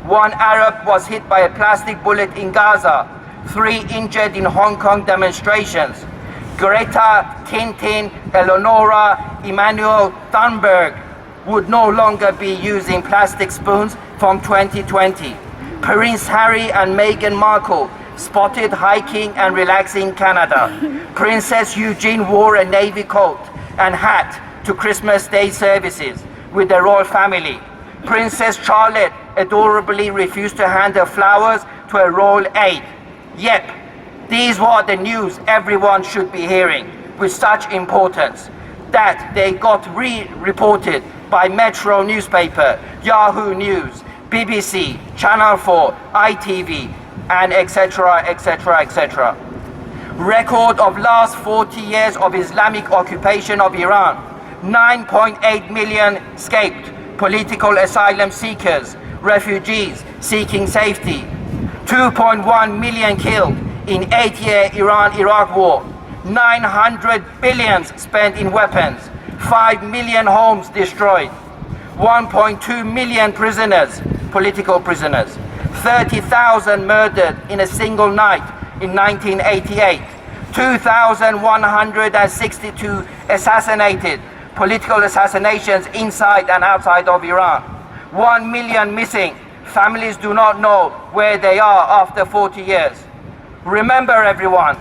1 Arab was hit by a plastic bullet in Gaza. 3 injured in Hong Kong demonstrations. Greta, Tintin, Eleonora, Emmanuel Thunberg would no longer be using plastic spoons from 2020. Prince Harry and Meghan Markle spotted hiking and relaxing in Canada. Princess Eugene wore a navy coat and hat to Christmas Day services with the royal family. Princess Charlotte adorably refused to hand her flowers to a royal aide. Yep, these were the news everyone should be hearing with such importance, that they got reported by Metro newspaper, Yahoo News, BBC, Channel 4, ITV, and etc., etc., etc. Record of last 40 years of Islamic occupation of Iran. 9.8 million escaped, political asylum seekers, refugees seeking safety. 2.1 million killed in 8-year Iran-Iraq war. 900 billion spent in weapons. 5 million homes destroyed. 1.2 million prisoners, political prisoners. 30,000 murdered in a single night in 1988. 2,162 assassinated, political assassinations inside and outside of Iran. 1 million missing. Families do not know where they are after 40 years. Remember, everyone,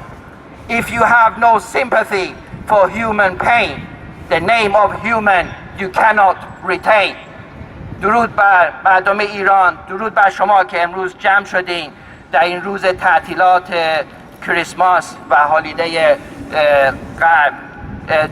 if you have no sympathy for human pain, the name of human you cannot retain. درود بر مردم ایران، درود بر شما که امروز جمع شدین در این روز تعطیلات کریسماس و هالیدی غرب.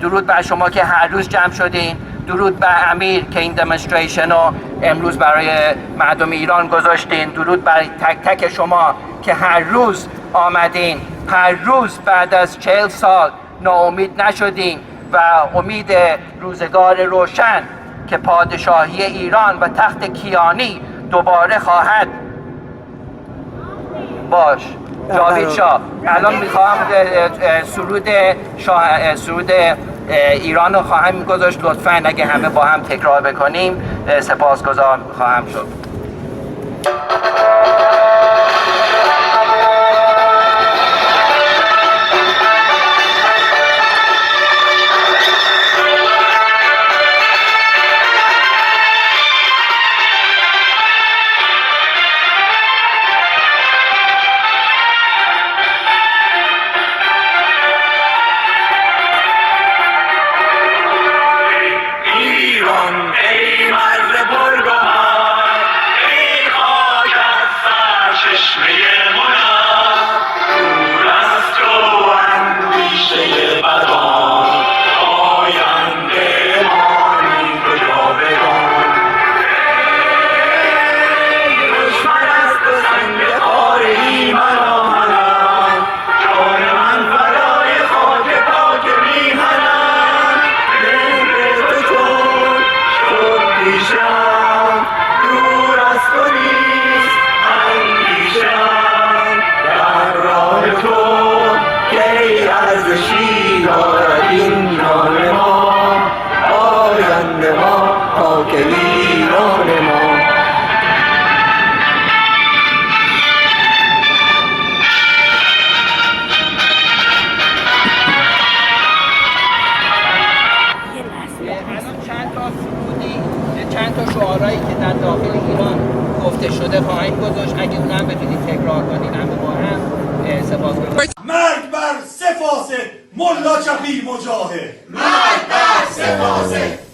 درود بر شما که هر روز جمع شدین. درود بر امیر که این دمونستریشن رو امروز برای مردم ایران گذاشتین. درود بر تک تک شما که هر روز آمدین، هر روز بعد از 40 سال ناامید نشدین و امید روزگار روشن که پادشاهی ایران و تخت کیانی دوباره خواهد باش. جاوید شاه. الان میخوام سرود ایران رو خواهم گذاشت. لطفا اگه همه با هم تکرار بکنیم سپاسگزار خواهم شد.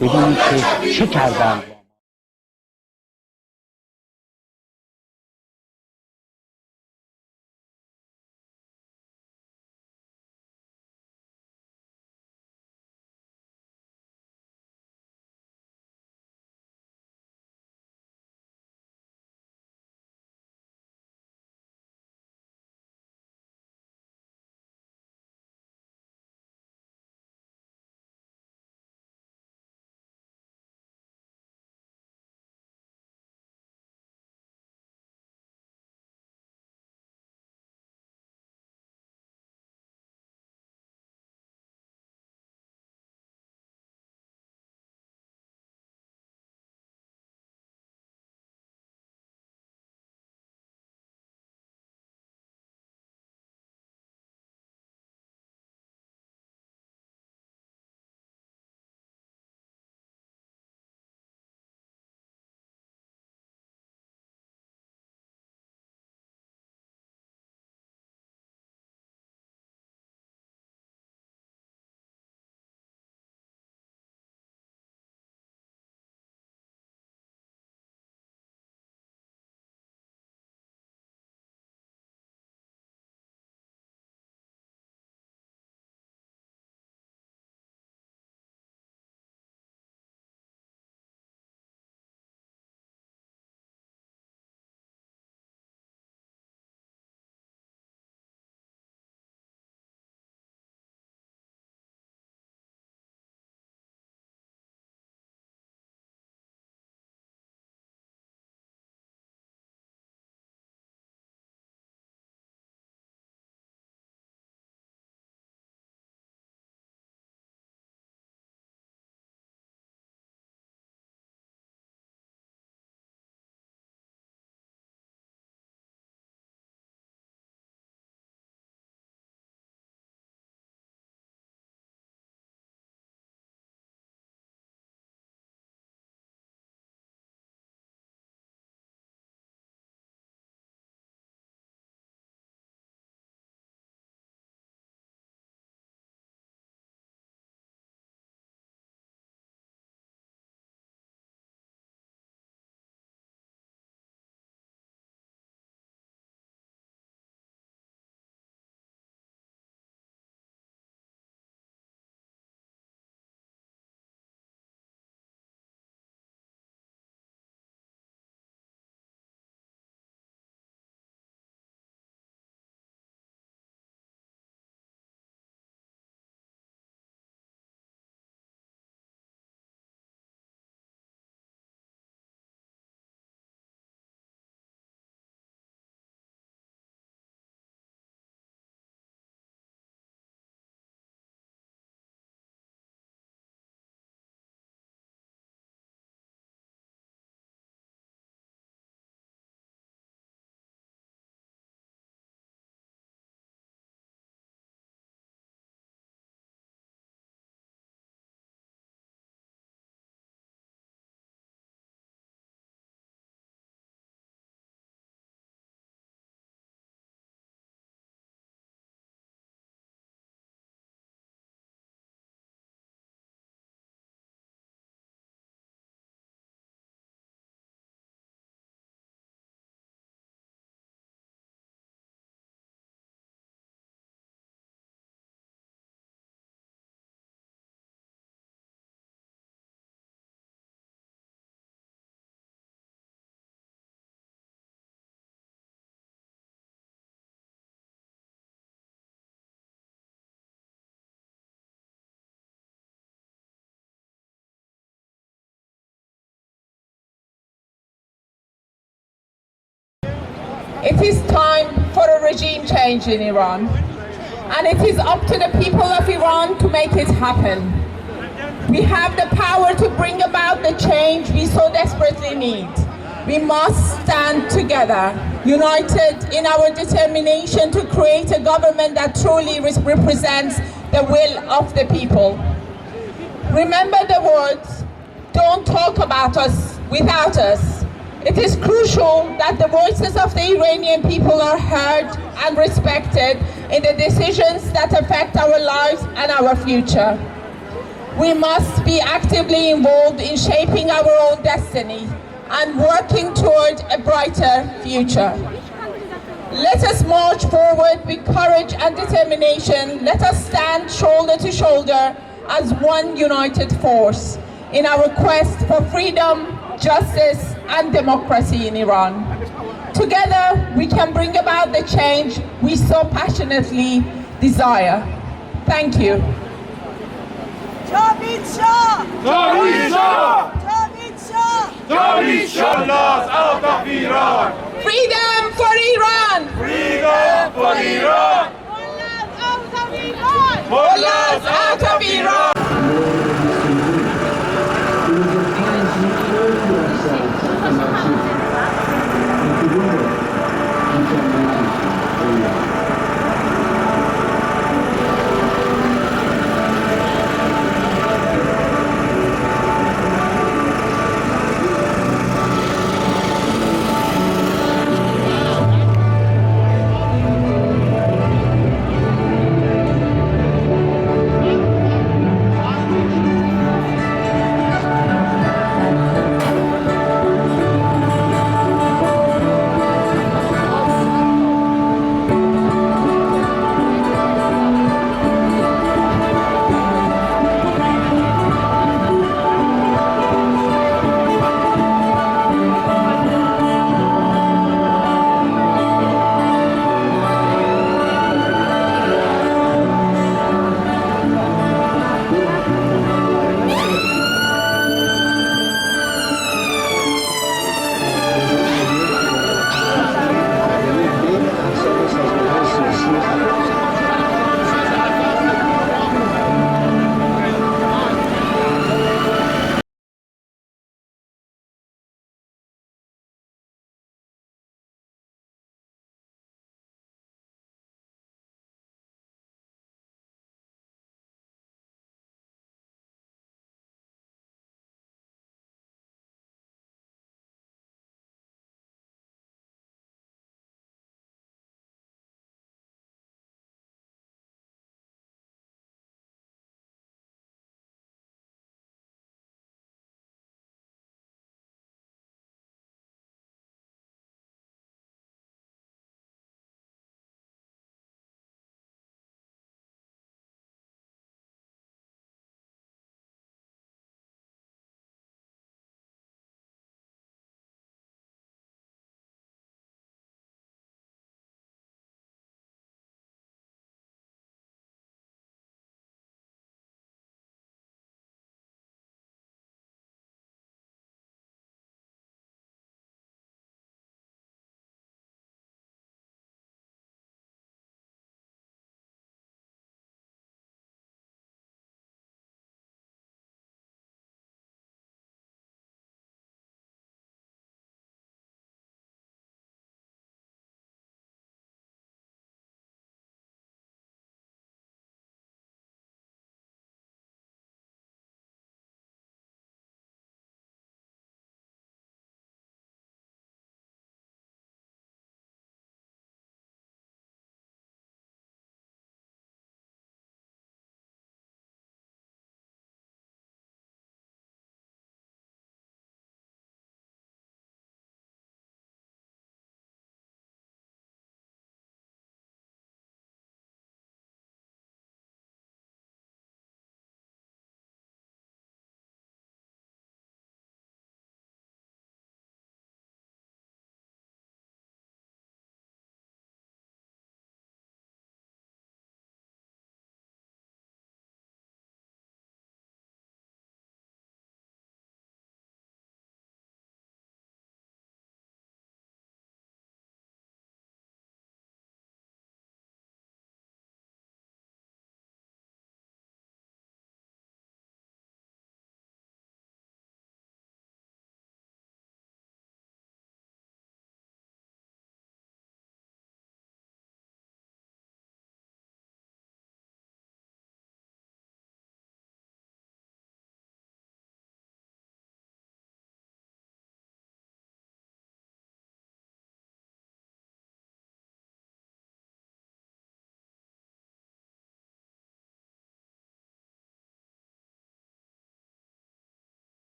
ببینید که چه کردن. It is time for a regime change in Iran. And it is up to the people of Iran to make it happen. We have the power to bring about the change we so desperately need. We must stand together, united in our determination to create a government that truly represents the will of the people. Remember the words, don't talk about us without us. It is crucial that the voices of the Iranian people are heard and respected in the decisions that affect our lives and our future. We must be actively involved in shaping our own destiny and working toward a brighter future. Let us march forward with courage and determination. Let us stand shoulder to shoulder as one united force in our quest for freedom, justice, and democracy in Iran. Together, we can bring about the change we so passionately desire. Thank you. جاوید شاه! جاوید شاه! جاوید شاه! جاوید شاه! Mullahs out of Iran! Freedom for Iran! Freedom for Iran! Mullahs out of Iran! Mullahs out of Iran!